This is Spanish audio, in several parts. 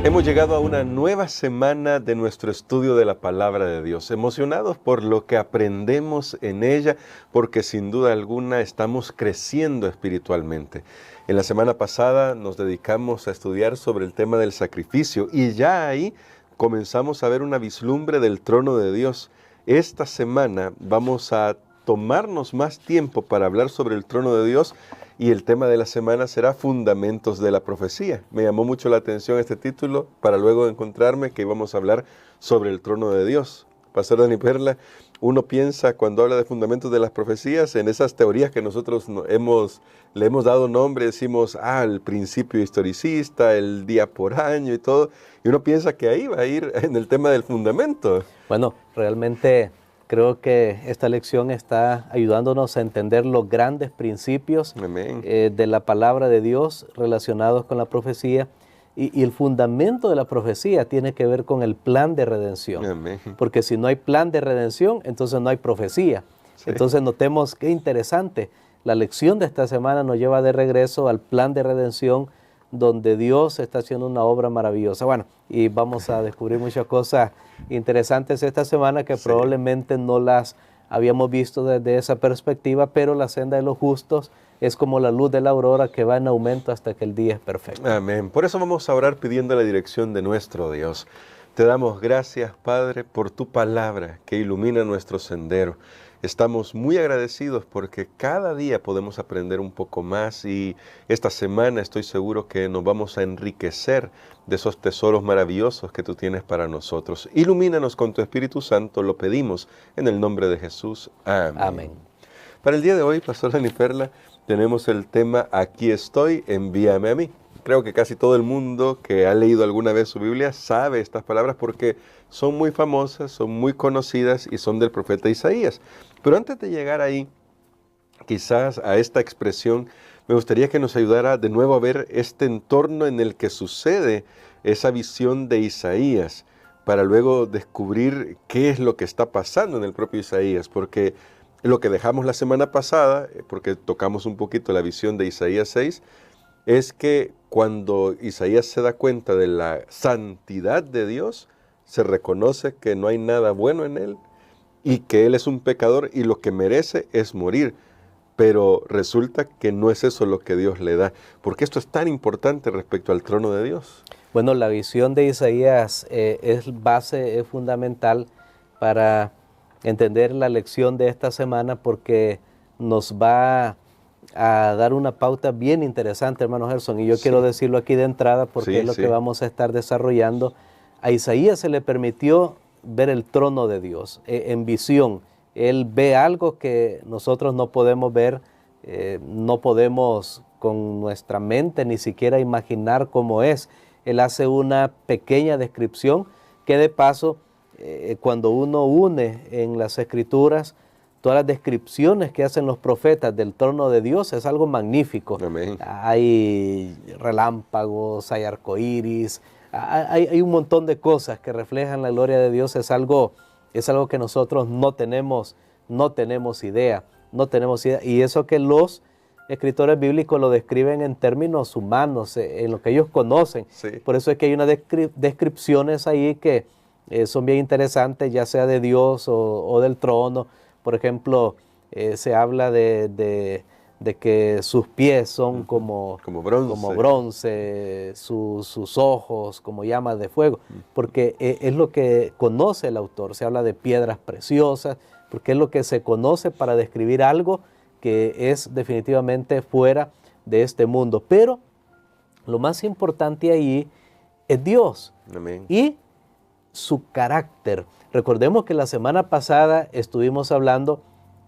Hemos llegado a una nueva semana de nuestro estudio de la Palabra de Dios, emocionados por lo que aprendemos en ella, porque sin duda alguna estamos creciendo espiritualmente. En la semana pasada nos dedicamos a estudiar sobre el tema del sacrificio y ya ahí comenzamos a ver una vislumbre del trono de Dios. Esta semana vamos a tomarnos más tiempo para hablar sobre el trono de Dios. Y el tema de la semana será Fundamentos de la Profecía. Me llamó mucho la atención este título para luego encontrarme que íbamos a hablar sobre el trono de Dios. Pastor Dani Perla, uno piensa cuando habla de Fundamentos de las Profecías en esas teorías que nosotros le hemos dado nombre, decimos, el principio historicista, el día por año y todo, y uno piensa que ahí va a ir en el tema del fundamento. Bueno, realmente creo que esta lección está ayudándonos a entender los grandes principios de la palabra de Dios relacionados con la profecía. Y el fundamento de la profecía tiene que ver con el plan de redención. Amén. Porque si no hay plan de redención, entonces no hay profecía. Sí. Entonces notemos qué interesante. La lección de esta semana nos lleva de regreso al plan de redención, donde Dios está haciendo una obra maravillosa. Bueno, y vamos a descubrir muchas cosas interesantes esta semana que probablemente no las habíamos visto desde esa perspectiva, pero la senda de los justos es como la luz de la aurora que va en aumento hasta que el día es perfecto. Amén. Por eso vamos a orar pidiendo la dirección de nuestro Dios. Te damos gracias, Padre, por tu palabra que ilumina nuestro sendero. Estamos muy agradecidos porque cada día podemos aprender un poco más y esta semana estoy seguro que nos vamos a enriquecer de esos tesoros maravillosos que tú tienes para nosotros. Ilumínanos con tu Espíritu Santo, lo pedimos en el nombre de Jesús. Amén. Amén. Para el día de hoy, Pastor Dani Perla, tenemos el tema Aquí estoy, envíame a mí. Creo que casi todo el mundo que ha leído alguna vez su Biblia sabe estas palabras porque son muy famosas, son muy conocidas y son del profeta Isaías. Pero antes de llegar ahí, quizás a esta expresión, me gustaría que nos ayudara de nuevo a ver este entorno en el que sucede esa visión de Isaías, para luego descubrir qué es lo que está pasando en el propio Isaías, porque lo que dejamos la semana pasada, porque tocamos un poquito la visión de Isaías 6, es que cuando Isaías se da cuenta de la santidad de Dios, se reconoce que no hay nada bueno en él y que él es un pecador y lo que merece es morir. Pero resulta que no es eso lo que Dios le da. ¿Por qué esto es tan importante respecto al trono de Dios? Bueno, la visión de Isaías es fundamental para entender la lección de esta semana porque nos va a dar una pauta bien interesante, hermano Gerson, y yo quiero decirlo aquí de entrada porque es lo que vamos a estar desarrollando. A Isaías se le permitió ver el trono de Dios en visión. Él ve algo que nosotros no podemos ver, no podemos con nuestra mente ni siquiera imaginar cómo es. Él hace una pequeña descripción que de paso, cuando uno une en las Escrituras, todas las descripciones que hacen los profetas del trono de Dios es algo magnífico. Amén. Hay relámpagos, hay arcoíris, hay un montón de cosas que reflejan la gloria de Dios. Es algo que nosotros no tenemos idea. Y eso que los escritores bíblicos lo describen en términos humanos, en lo que ellos conocen. Sí. Por eso es que hay unas descripciones ahí que son bien interesantes, ya sea de Dios o del trono. Por ejemplo, se habla de que sus pies son como bronce, sus ojos como llamas de fuego, porque es lo que conoce el autor. Se habla de piedras preciosas, porque es lo que se conoce para describir algo que es definitivamente fuera de este mundo. Pero lo más importante ahí es Dios. Amén. Y su carácter. Recordemos que la semana pasada estuvimos hablando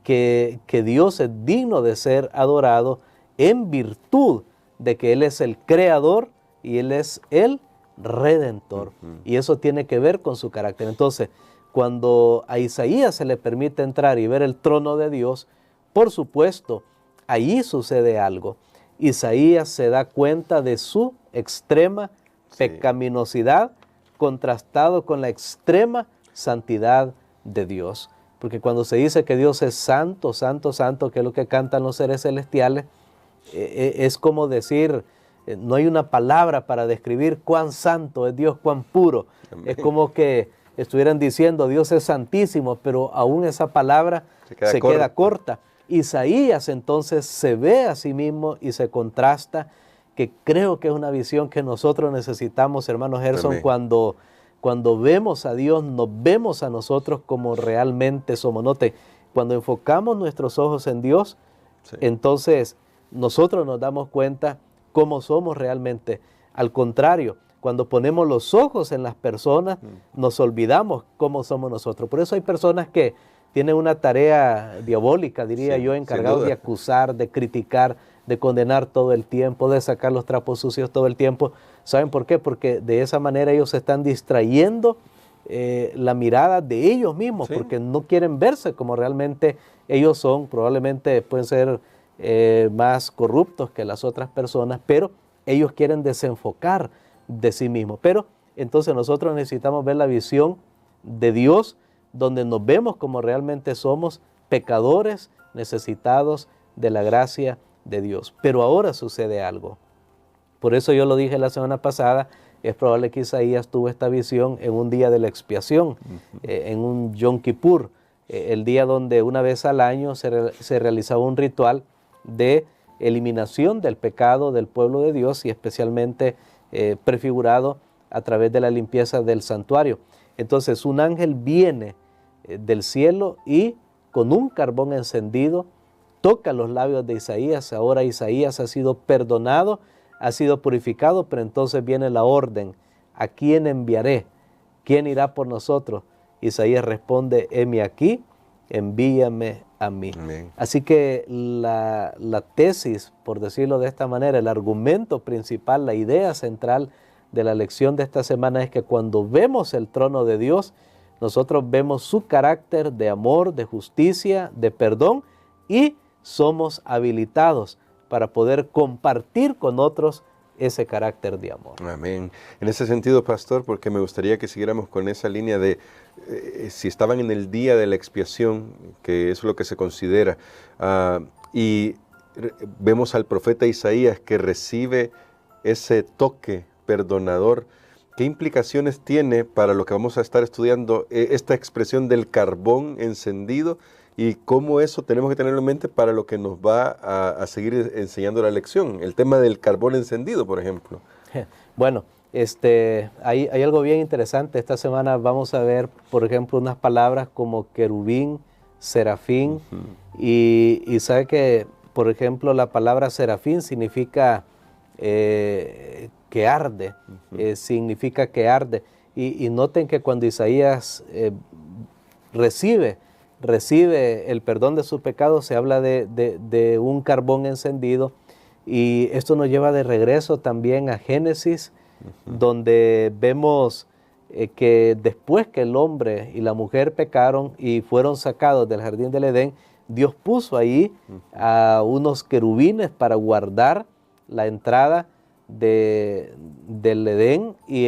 que Dios es digno de ser adorado en virtud de que Él es el creador y Él es el redentor. Y eso tiene que ver con su carácter. Entonces, cuando a Isaías se le permite entrar y ver el trono de Dios, por supuesto, allí sucede algo. Isaías se da cuenta de su extrema pecaminosidad contrastado con la extrema santidad de Dios. Porque cuando se dice que Dios es santo, santo, santo, que es lo que cantan los seres celestiales, es como decir, no hay una palabra para describir cuán santo es Dios, cuán puro. Amén. Es como que estuvieran diciendo Dios es santísimo, pero aún esa palabra se queda corta. Isaías entonces se ve a sí mismo y se contrasta, que creo que es una visión que nosotros necesitamos, hermano Gerson, cuando vemos a Dios, nos vemos a nosotros como realmente somos. Note, cuando enfocamos nuestros ojos en Dios, sí, entonces nosotros nos damos cuenta cómo somos realmente. Al contrario, cuando ponemos los ojos en las personas, nos olvidamos cómo somos nosotros. Por eso hay personas que tienen una tarea diabólica, diría yo, encargados de acusar, de criticar, de condenar todo el tiempo, de sacar los trapos sucios todo el tiempo. ¿Saben por qué? Porque de esa manera ellos se están distrayendo la mirada de ellos mismos, sí, porque no quieren verse como realmente ellos son. Probablemente pueden ser más corruptos que las otras personas, pero ellos quieren desenfocar de sí mismos. Pero entonces nosotros necesitamos ver la visión de Dios, donde nos vemos como realmente somos, pecadores necesitados de la gracia de Dios. Pero ahora sucede algo. Por eso yo lo dije la semana pasada, es probable que Isaías tuvo esta visión en un día de la expiación, en un Yom Kippur, el día donde una vez al año se realizaba un ritual de eliminación del pecado del pueblo de Dios y especialmente prefigurado a través de la limpieza del santuario. Entonces un ángel viene del cielo y con un carbón encendido toca los labios de Isaías. Ahora Isaías ha sido perdonado, ha sido purificado, pero entonces viene la orden: ¿a quién enviaré? ¿Quién irá por nosotros? Isaías responde: heme aquí, envíame a mí. Amén. Así que la tesis, por decirlo de esta manera, el argumento principal, la idea central de la lección de esta semana es que cuando vemos el trono de Dios, nosotros vemos su carácter de amor, de justicia, de perdón, y somos habilitados para poder compartir con otros ese carácter de amor. Amén. En ese sentido, pastor, porque me gustaría que siguiéramos con esa línea de si estaban en el día de la expiación, que es lo que se considera, y vemos al profeta Isaías que recibe ese toque perdonador. ¿Qué implicaciones tiene para lo que vamos a estar estudiando esta expresión del carbón encendido y cómo eso tenemos que tenerlo en mente para lo que nos va a seguir enseñando la lección? El tema del carbón encendido, por ejemplo. Bueno, hay algo bien interesante. Esta semana vamos a ver, por ejemplo, unas palabras como querubín, serafín, y sabe que, por ejemplo, la palabra serafín significa que arde, significa que arde. Y noten que cuando Isaías recibe el perdón de sus pecados, se habla de un carbón encendido, y esto nos lleva de regreso también a Génesis, donde vemos que después que el hombre y la mujer pecaron y fueron sacados del jardín del Edén, Dios puso ahí a unos querubines para guardar la entrada del Edén y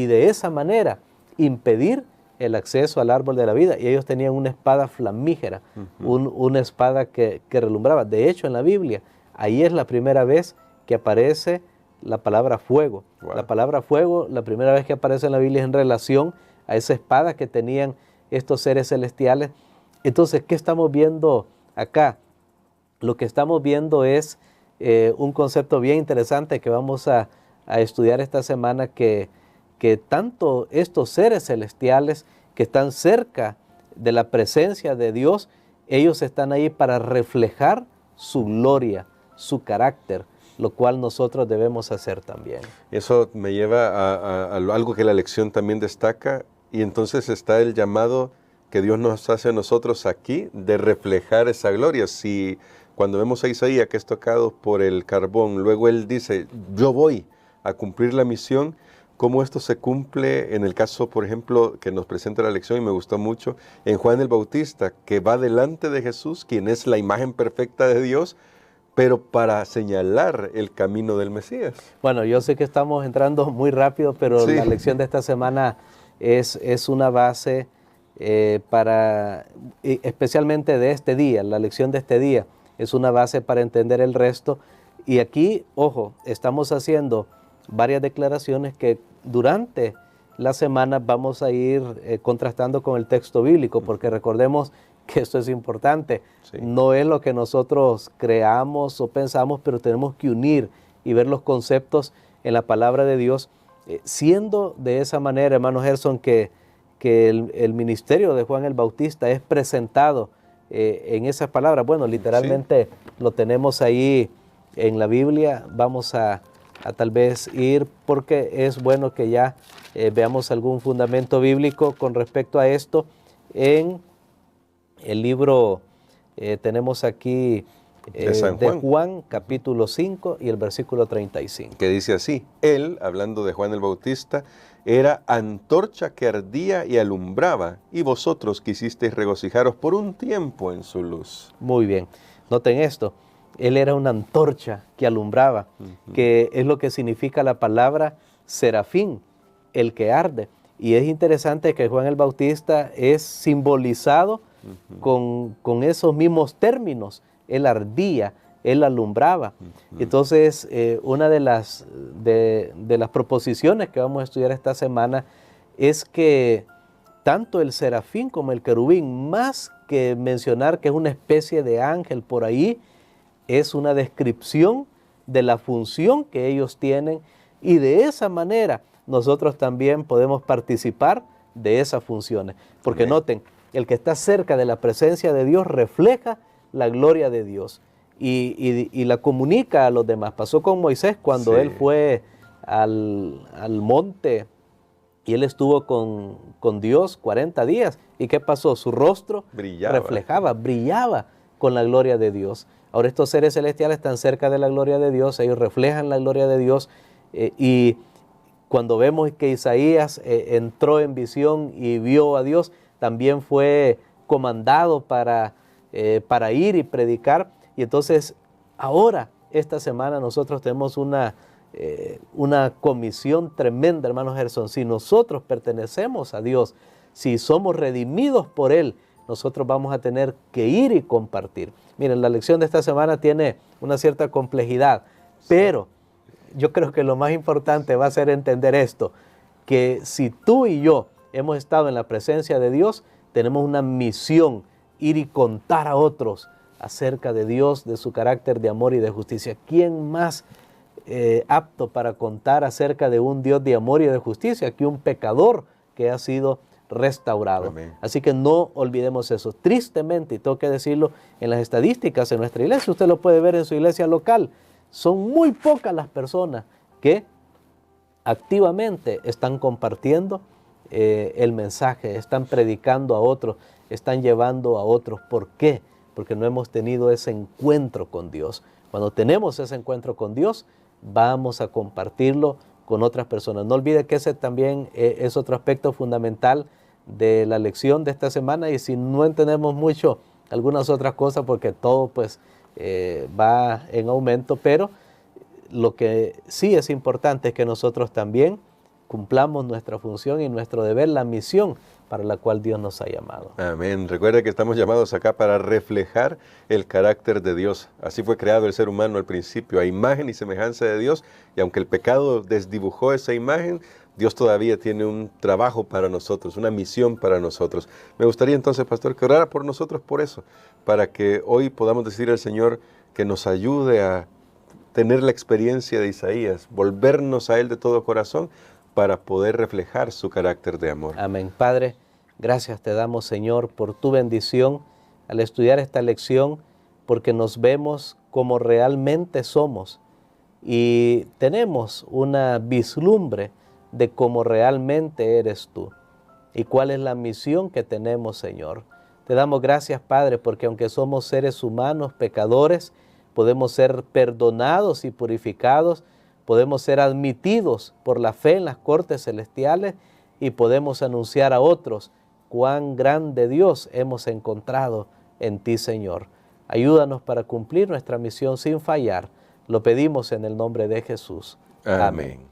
de esa manera impedir el acceso al árbol de la vida. Y ellos tenían una espada flamígera, una espada que relumbraba. De hecho, en la Biblia, ahí es la primera vez que aparece la palabra fuego. Wow. La palabra fuego, la primera vez que aparece en la Biblia es en relación a esa espada que tenían estos seres celestiales. Entonces, ¿qué estamos viendo acá? Lo que estamos viendo es un concepto bien interesante que vamos a estudiar esta semana, que tanto estos seres celestiales que están cerca de la presencia de Dios, ellos están ahí para reflejar su gloria, su carácter, lo cual nosotros debemos hacer también. Eso me lleva a algo que la lección también destaca, y entonces está el llamado que Dios nos hace a nosotros aquí de reflejar esa gloria. Si cuando vemos a Isaías que es tocado por el carbón, luego él dice: yo voy a cumplir la misión, cómo esto se cumple en el caso, por ejemplo, que nos presenta la lección, y me gustó mucho, en Juan el Bautista, que va delante de Jesús, quien es la imagen perfecta de Dios, pero para señalar el camino del Mesías. Bueno, yo sé que estamos entrando muy rápido, pero sí, la lección de esta semana es una base especialmente de este día. La lección de este día es una base para entender el resto, Y aquí, ojo, estamos haciendo varias declaraciones que durante la semana vamos a ir contrastando con el texto bíblico, porque recordemos que esto es importante. Sí. No es lo que nosotros creamos o pensamos, pero tenemos que unir y ver los conceptos en la palabra de Dios, siendo de esa manera, hermano Gerson, que el ministerio de Juan el Bautista es presentado en esas palabras. Bueno, literalmente lo tenemos ahí en la Biblia. Vamos a tal vez ir, porque es bueno que ya veamos algún fundamento bíblico con respecto a esto. En el libro tenemos aquí de Juan, capítulo 5 y el versículo 35. Que dice así: Él, hablando de Juan el Bautista, era antorcha que ardía y alumbraba, y vosotros quisisteis regocijaros por un tiempo en su luz. Muy bien, noten esto. Él era una antorcha que alumbraba, que es lo que significa la palabra serafín, el que arde. Y es interesante que Juan el Bautista es simbolizado con esos mismos términos. Él ardía, él alumbraba. Entonces, una de las proposiciones que vamos a estudiar esta semana es que tanto el serafín como el querubín, más que mencionar que es una especie de ángel por ahí, es una descripción de la función que ellos tienen, y de esa manera nosotros también podemos participar de esas funciones. Porque Amén. Noten, el que está cerca de la presencia de Dios refleja la gloria de Dios y la comunica a los demás. Pasó con Moisés cuando él fue al monte y él estuvo con Dios 40 días. ¿Y qué pasó? Su rostro reflejaba, brillaba con la gloria de Dios. Ahora estos seres celestiales están cerca de la gloria de Dios, ellos reflejan la gloria de Dios, y cuando vemos que Isaías entró en visión y vio a Dios, también fue comandado para ir y predicar. Y entonces ahora, esta semana, nosotros tenemos una comisión tremenda, hermano Gerson. Si nosotros pertenecemos a Dios, si somos redimidos por Él, nosotros vamos a tener que ir y compartir. Miren, la lección de esta semana tiene una cierta complejidad, pero yo creo que lo más importante va a ser entender esto, que si tú y yo hemos estado en la presencia de Dios, tenemos una misión: ir y contar a otros acerca de Dios, de su carácter de amor y de justicia. ¿Quién más apto para contar acerca de un Dios de amor y de justicia que un pecador que ha sido restaurado? Amén. Así que no olvidemos eso. Tristemente, y tengo que decirlo, en las estadísticas en nuestra iglesia, usted lo puede ver en su iglesia local, son muy pocas las personas que activamente están compartiendo el mensaje, están predicando a otros, están llevando a otros. ¿Por qué? Porque no hemos tenido ese encuentro con Dios. Cuando tenemos ese encuentro con Dios, vamos a compartirlo con otras personas. No olvide que ese también es otro aspecto fundamental de la lección de esta semana, y si no entendemos mucho algunas otras cosas, porque todo pues va en aumento, pero lo que sí es importante es que nosotros también cumplamos nuestra función y nuestro deber, la misión para la cual Dios nos ha llamado. Amén. Recuerda que estamos llamados acá para reflejar el carácter de Dios. Así fue creado el ser humano al principio, a imagen y semejanza de Dios, y aunque el pecado desdibujó esa imagen, Dios todavía tiene un trabajo para nosotros, una misión para nosotros. Me gustaría entonces, pastor, que orara por nosotros por eso, para que hoy podamos decir al Señor que nos ayude a tener la experiencia de Isaías, volvernos a Él de todo corazón, para poder reflejar su carácter de amor. Amén. Padre, gracias te damos, Señor, por tu bendición al estudiar esta lección, porque nos vemos como realmente somos y tenemos una vislumbre de cómo realmente eres tú y cuál es la misión que tenemos, Señor. Te damos gracias, Padre, porque aunque somos seres humanos, pecadores, podemos ser perdonados y purificados, podemos ser admitidos por la fe en las cortes celestiales y podemos anunciar a otros cuán grande Dios hemos encontrado en ti, Señor. Ayúdanos para cumplir nuestra misión sin fallar. Lo pedimos en el nombre de Jesús. Amén.